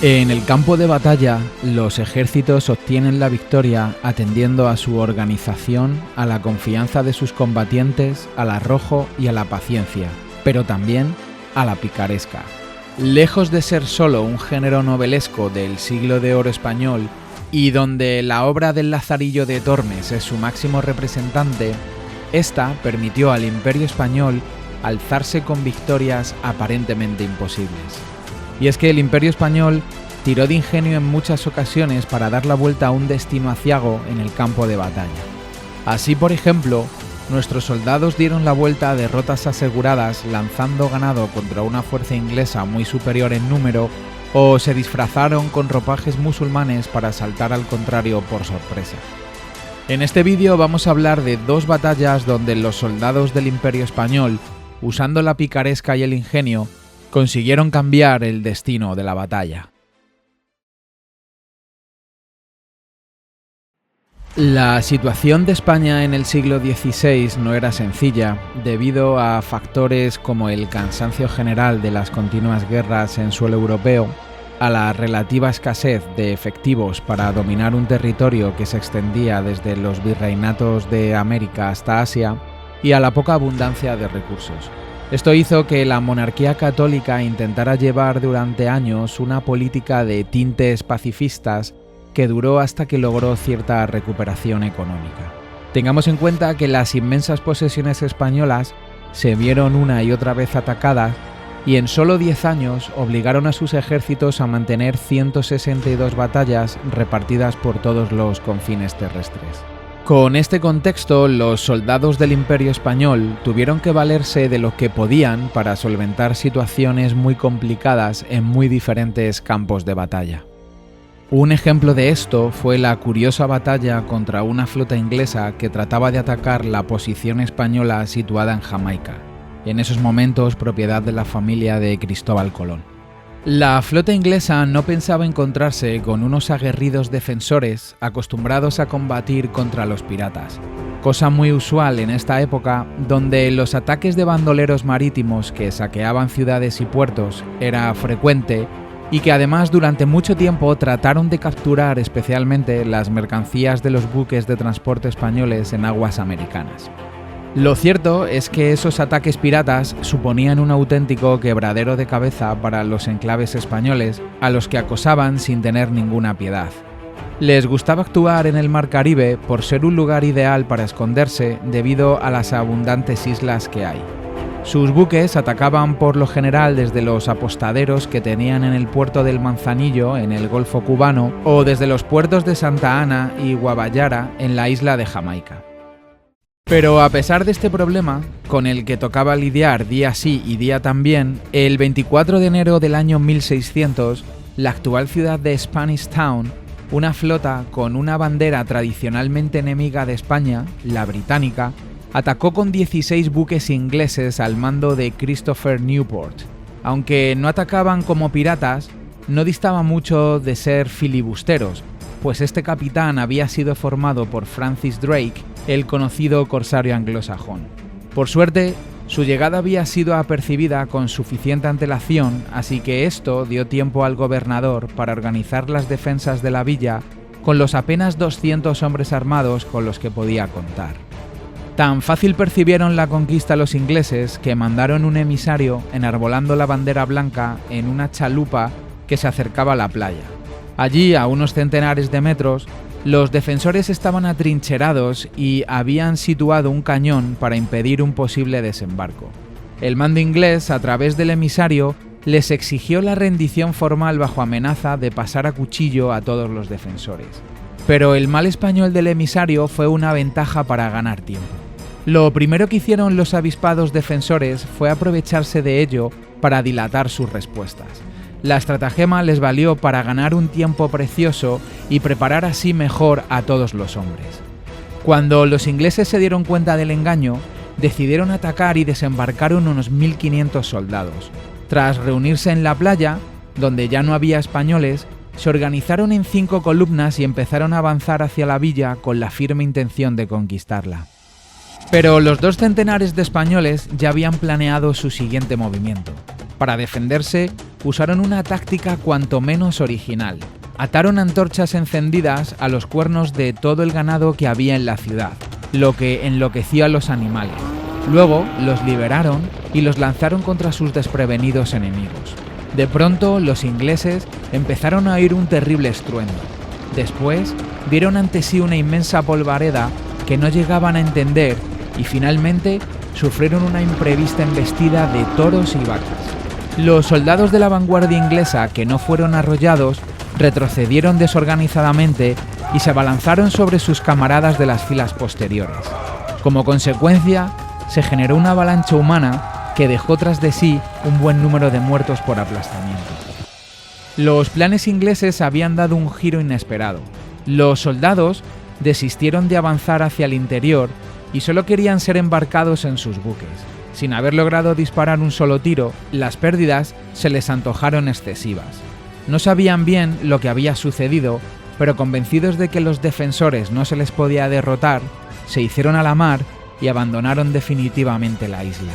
En el campo de batalla, los ejércitos obtienen la victoria atendiendo a su organización, a la confianza de sus combatientes, al arrojo y a la paciencia, pero también a la picaresca. Lejos de ser solo un género novelesco del siglo de oro español y donde la obra del Lazarillo de Tormes es su máximo representante, esta permitió al Imperio español alzarse con victorias aparentemente imposibles. Y es que el Imperio español tiró de ingenio en muchas ocasiones para dar la vuelta a un destino aciago en el campo de batalla. Así, por ejemplo, nuestros soldados dieron la vuelta a derrotas aseguradas lanzando ganado contra una fuerza inglesa muy superior en número, o se disfrazaron con ropajes musulmanes para asaltar al contrario por sorpresa. En este vídeo vamos a hablar de dos batallas donde los soldados del Imperio español, usando la picaresca y el ingenio, consiguieron cambiar el destino de la batalla. La situación de España en el siglo XVI no era sencilla, debido a factores como el cansancio general de las continuas guerras en suelo europeo, a la relativa escasez de efectivos para dominar un territorio que se extendía desde los virreinatos de América hasta Asia, y a la poca abundancia de recursos. Esto hizo que la monarquía católica intentara llevar durante años una política de tintes pacifistas que duró hasta que logró cierta recuperación económica. Tengamos en cuenta que las inmensas posesiones españolas se vieron una y otra vez atacadas y en solo 10 años obligaron a sus ejércitos a mantener 162 batallas repartidas por todos los confines terrestres. Con este contexto, los soldados del Imperio español tuvieron que valerse de lo que podían para solventar situaciones muy complicadas en muy diferentes campos de batalla. Un ejemplo de esto fue la curiosa batalla contra una flota inglesa que trataba de atacar la posición española situada en Jamaica, en esos momentos propiedad de la familia de Cristóbal Colón. La flota inglesa no pensaba encontrarse con unos aguerridos defensores acostumbrados a combatir contra los piratas, cosa muy usual en esta época donde los ataques de bandoleros marítimos que saqueaban ciudades y puertos era frecuente y que además durante mucho tiempo trataron de capturar especialmente las mercancías de los buques de transporte españoles en aguas americanas. Lo cierto es que esos ataques piratas suponían un auténtico quebradero de cabeza para los enclaves españoles, a los que acosaban sin tener ninguna piedad. Les gustaba actuar en el Mar Caribe por ser un lugar ideal para esconderse debido a las abundantes islas que hay. Sus buques atacaban por lo general desde los apostaderos que tenían en el puerto del Manzanillo en el Golfo Cubano o desde los puertos de Santa Ana y Guaballara en la isla de Jamaica. Pero a pesar de este problema, con el que tocaba lidiar día sí y día también, el 24 de enero del año 1600, la actual ciudad de Spanish Town, una flota con una bandera tradicionalmente enemiga de España, la británica, atacó con 16 buques ingleses al mando de Christopher Newport. Aunque no atacaban como piratas, no distaba mucho de ser filibusteros, pues este capitán había sido formado por Francis Drake, el conocido corsario anglosajón. Por suerte, su llegada había sido apercibida con suficiente antelación, así que esto dio tiempo al gobernador para organizar las defensas de la villa con los apenas 200 hombres armados con los que podía contar. Tan fácil percibieron la conquista los ingleses que mandaron un emisario enarbolando la bandera blanca en una chalupa que se acercaba a la playa. Allí, a unos centenares de metros, los defensores estaban atrincherados y habían situado un cañón para impedir un posible desembarco. El mando inglés, a través del emisario, les exigió la rendición formal bajo amenaza de pasar a cuchillo a todos los defensores. Pero el mal español del emisario fue una ventaja para ganar tiempo. Lo primero que hicieron los avispados defensores fue aprovecharse de ello para dilatar sus respuestas. La estratagema les valió para ganar un tiempo precioso y preparar así mejor a todos los hombres. Cuando los ingleses se dieron cuenta del engaño, decidieron atacar y desembarcaron unos 1.500 soldados. Tras reunirse en la playa, donde ya no había españoles, se organizaron en 5 columnas y empezaron a avanzar hacia la villa con la firme intención de conquistarla. Pero los 2 centenares de españoles ya habían planeado su siguiente movimiento. Para defenderse, usaron una táctica cuanto menos original. Ataron antorchas encendidas a los cuernos de todo el ganado que había en la ciudad, lo que enloqueció a los animales. Luego los liberaron y los lanzaron contra sus desprevenidos enemigos. De pronto los ingleses empezaron a oír un terrible estruendo. Después vieron ante sí una inmensa polvareda que no llegaban a entender y finalmente sufrieron una imprevista embestida de toros y vacas. Los soldados de la vanguardia inglesa que no fueron arrollados retrocedieron desorganizadamente y se abalanzaron sobre sus camaradas de las filas posteriores. Como consecuencia, se generó una avalancha humana que dejó tras de sí un buen número de muertos por aplastamiento. Los planes ingleses habían dado un giro inesperado. Los soldados desistieron de avanzar hacia el interior y solo querían ser embarcados en sus buques. Sin haber logrado disparar un solo tiro, las pérdidas se les antojaron excesivas. No sabían bien lo que había sucedido, pero convencidos de que los defensores no se les podía derrotar, se hicieron a la mar y abandonaron definitivamente la isla.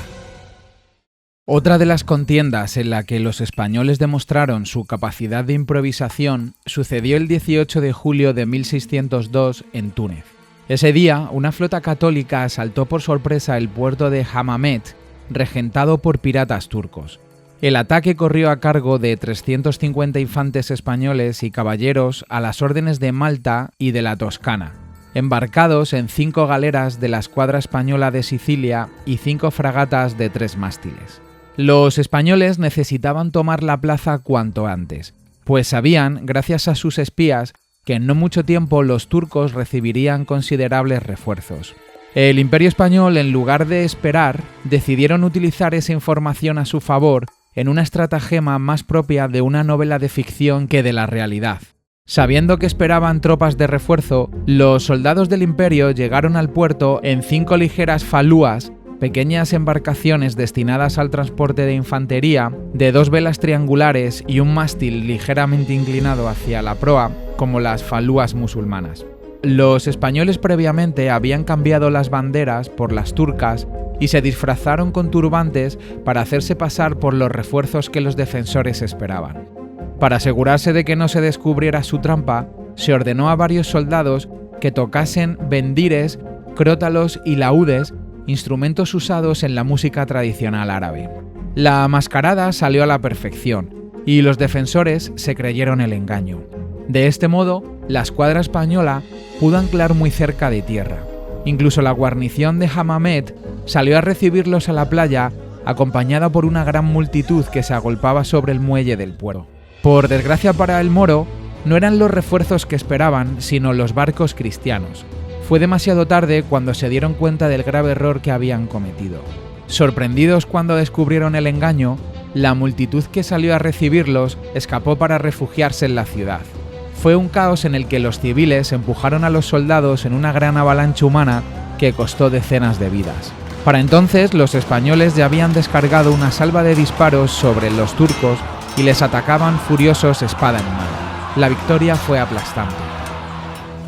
Otra de las contiendas en la que los españoles demostraron su capacidad de improvisación sucedió el 18 de julio de 1602 en Túnez. Ese día, una flota católica asaltó por sorpresa el puerto de Hammamet, regentado por piratas turcos. El ataque corrió a cargo de 350 infantes españoles y caballeros a las órdenes de Malta y de la Toscana, embarcados en 5 galeras de la escuadra española de Sicilia y 5 fragatas de 3 mástiles. Los españoles necesitaban tomar la plaza cuanto antes, pues sabían, gracias a sus espías, que en no mucho tiempo los turcos recibirían considerables refuerzos. El Imperio Español, en lugar de esperar, decidieron utilizar esa información a su favor en una estratagema más propia de una novela de ficción que de la realidad. Sabiendo que esperaban tropas de refuerzo, los soldados del Imperio llegaron al puerto en 5 ligeras falúas, pequeñas embarcaciones destinadas al transporte de infantería, de 2 velas triangulares y un mástil ligeramente inclinado hacia la proa, como las falúas musulmanas. Los españoles previamente habían cambiado las banderas por las turcas y se disfrazaron con turbantes para hacerse pasar por los refuerzos que los defensores esperaban. Para asegurarse de que no se descubriera su trampa, se ordenó a varios soldados que tocasen bendires, crótalos y laúdes, instrumentos usados en la música tradicional árabe. La mascarada salió a la perfección y los defensores se creyeron el engaño. De este modo, la escuadra española pudo anclar muy cerca de tierra. Incluso la guarnición de Hammamet salió a recibirlos a la playa, acompañada por una gran multitud que se agolpaba sobre el muelle del puerto. Por desgracia para el moro, no eran los refuerzos que esperaban, sino los barcos cristianos. Fue demasiado tarde cuando se dieron cuenta del grave error que habían cometido. Sorprendidos cuando descubrieron el engaño, la multitud que salió a recibirlos escapó para refugiarse en la ciudad. Fue un caos en el que los civiles empujaron a los soldados en una gran avalancha humana que costó decenas de vidas. Para entonces, los españoles ya habían descargado una salva de disparos sobre los turcos y les atacaban furiosos espada en mano. La victoria fue aplastante.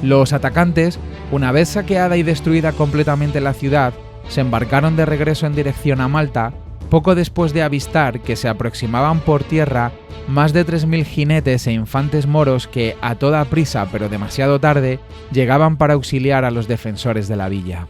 Los atacantes, una vez saqueada y destruida completamente la ciudad, se embarcaron de regreso en dirección a Malta, poco después de avistar que se aproximaban por tierra más de 3.000 jinetes e infantes moros que, a toda prisa pero demasiado tarde, llegaban para auxiliar a los defensores de la villa.